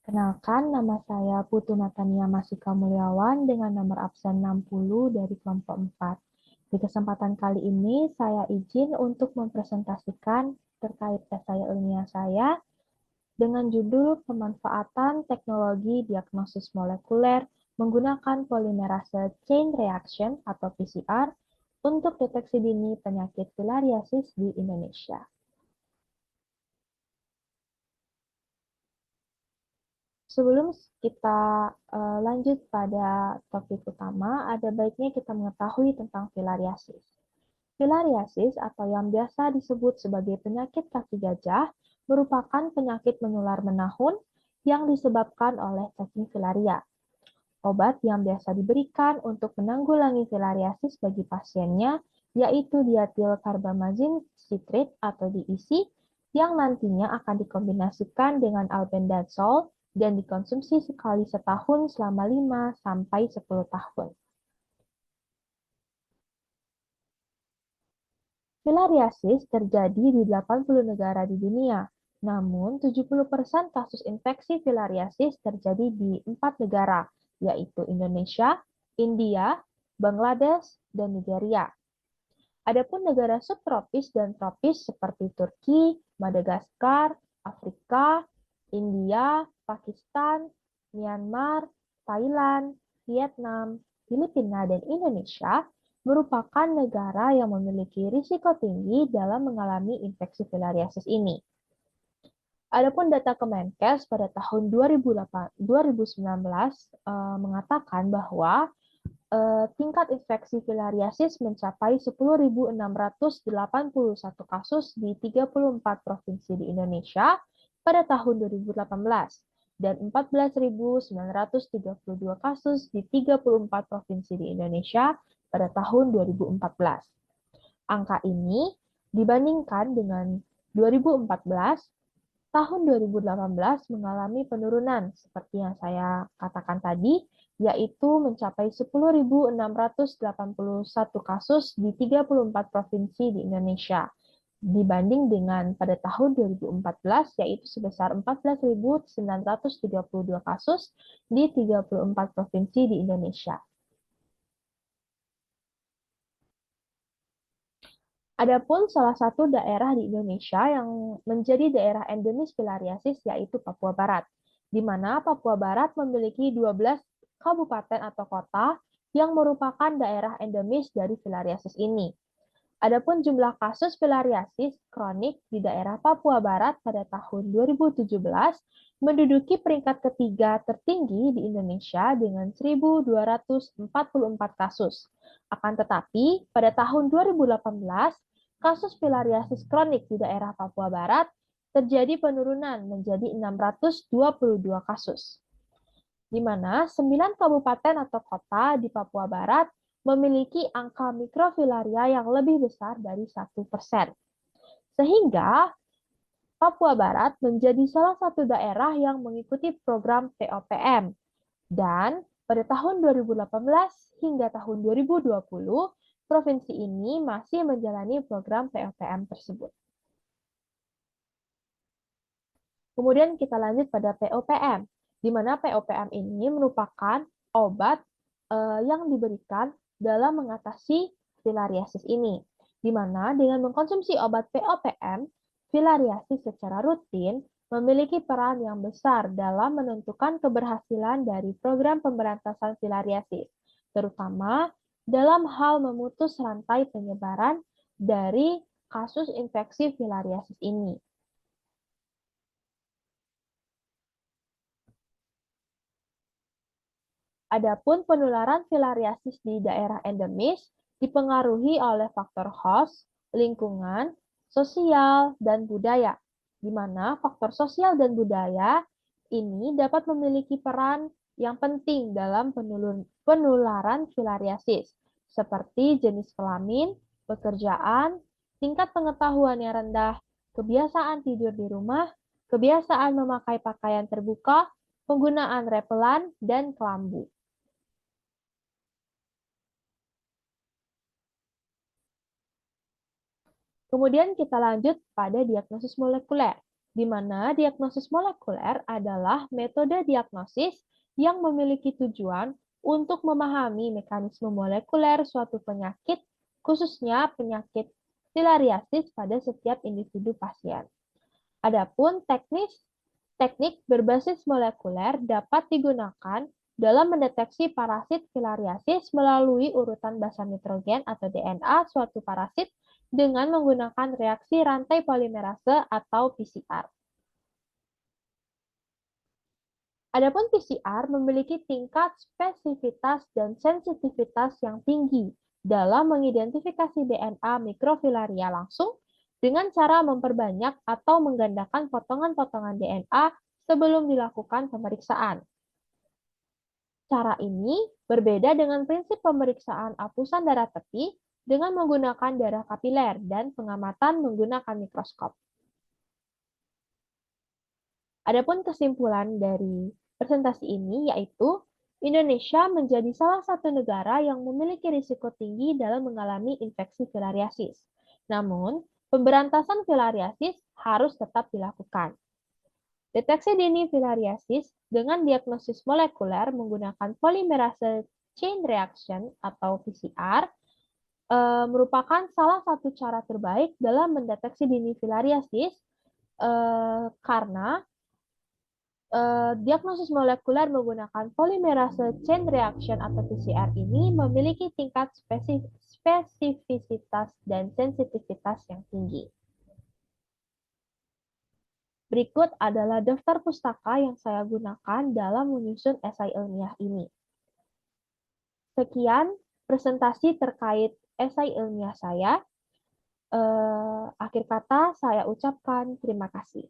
Kenalkan, nama saya Putu Natania Masika Mulyawan dengan nomor absen 60 dari kelompok 4. Di kesempatan kali ini, saya izin untuk mempresentasikan terkait esai ilmiah saya dengan judul Pemanfaatan Teknologi Diagnosis Molekuler menggunakan Polymerase Chain Reaction atau PCR untuk deteksi dini penyakit filariasis di Indonesia. Sebelum kita lanjut pada topik utama, ada baiknya kita mengetahui tentang filariasis. Filariasis atau yang biasa disebut sebagai penyakit kaki gajah merupakan penyakit menular menahun yang disebabkan oleh cacing filaria. Obat yang biasa diberikan untuk menanggulangi filariasis bagi pasiennya yaitu diatil karbamazin citrate atau DEC yang nantinya akan dikombinasikan dengan albendazole dan dikonsumsi sekali setahun selama 5-10 tahun. Filariasis terjadi di 80 negara di dunia, namun 70% kasus infeksi filariasis terjadi di 4 negara, yaitu Indonesia, India, Bangladesh, dan Nigeria. Adapun negara subtropis dan tropis seperti Turki, Madagaskar, Afrika, India, Pakistan, Myanmar, Thailand, Vietnam, Filipina, dan Indonesia merupakan negara yang memiliki risiko tinggi dalam mengalami infeksi filariasis ini. Adapun data Kemenkes pada tahun 2019 mengatakan bahwa tingkat infeksi filariasis mencapai 10.681 kasus di 34 provinsi di Indonesia pada tahun 2018 dan 14.932 kasus di 34 provinsi di Indonesia pada tahun 2014. Angka ini dibandingkan dengan 2014, tahun 2018 mengalami penurunan seperti yang saya katakan tadi, yaitu mencapai 10.681 kasus di 34 provinsi di Indonesia, dibanding dengan pada tahun 2014, yaitu sebesar 14.932 kasus di 34 provinsi di Indonesia. Adapun salah satu daerah di Indonesia yang menjadi daerah endemis filariasis yaitu Papua Barat, di mana Papua Barat memiliki 12 kabupaten atau kota yang merupakan daerah endemis dari filariasis ini. Adapun jumlah kasus filariasis kronik di daerah Papua Barat pada tahun 2017 menduduki peringkat ketiga tertinggi di Indonesia dengan 1.244 kasus. Akan tetapi, pada tahun 2018, kasus filariasis kronik di daerah Papua Barat terjadi penurunan menjadi 622 kasus, di mana 9 kabupaten atau kota di Papua Barat memiliki angka mikrofilaria yang lebih besar dari 1%. Sehingga Papua Barat menjadi salah satu daerah yang mengikuti program POPM. Dan pada tahun 2018 hingga tahun 2020, provinsi ini masih menjalani program POPM tersebut. Kemudian kita lanjut pada POPM, di mana POPM ini merupakan obat yang diberikan dalam mengatasi filariasis ini, di mana dengan mengkonsumsi obat POPM, filariasis secara rutin memiliki peran yang besar dalam menentukan keberhasilan dari program pemberantasan filariasis, terutama dalam hal memutus rantai penyebaran dari kasus infeksi filariasis ini. Adapun penularan filariasis di daerah endemis dipengaruhi oleh faktor host, lingkungan, sosial, dan budaya, di mana faktor sosial dan budaya ini dapat memiliki peran yang penting dalam penularan filariasis, seperti jenis kelamin, pekerjaan, tingkat pengetahuan yang rendah, kebiasaan tidur di rumah, kebiasaan memakai pakaian terbuka, penggunaan repelan, dan kelambu. Kemudian kita lanjut pada diagnosis molekuler, di mana diagnosis molekuler adalah metode diagnosis yang memiliki tujuan untuk memahami mekanisme molekuler suatu penyakit, khususnya penyakit filariasis pada setiap individu pasien. Adapun teknik berbasis molekuler dapat digunakan dalam mendeteksi parasit filariasis melalui urutan basa nitrogen atau DNA suatu parasit dengan menggunakan reaksi rantai polimerase atau PCR. Adapun PCR memiliki tingkat spesifitas dan sensitivitas yang tinggi dalam mengidentifikasi DNA mikrofilaria langsung dengan cara memperbanyak atau menggandakan potongan-potongan DNA sebelum dilakukan pemeriksaan. Cara ini berbeda dengan prinsip pemeriksaan apusan darah tepi dengan menggunakan darah kapiler dan pengamatan menggunakan mikroskop. Adapun kesimpulan dari presentasi ini yaitu Indonesia menjadi salah satu negara yang memiliki risiko tinggi dalam mengalami infeksi filariasis. Namun, pemberantasan filariasis harus tetap dilakukan. Deteksi dini filariasis dengan diagnosis molekuler menggunakan polimerase chain reaction atau PCR merupakan salah satu cara terbaik dalam mendeteksi dini filariasis karena diagnosis molekuler menggunakan polimerase chain reaction atau PCR ini memiliki tingkat spesifisitas dan sensitivitas yang tinggi. Berikut adalah daftar pustaka yang saya gunakan dalam menyusun esai ilmiah ini. Sekian presentasi terkait esai ilmiah saya. Akhir kata, saya ucapkan terima kasih.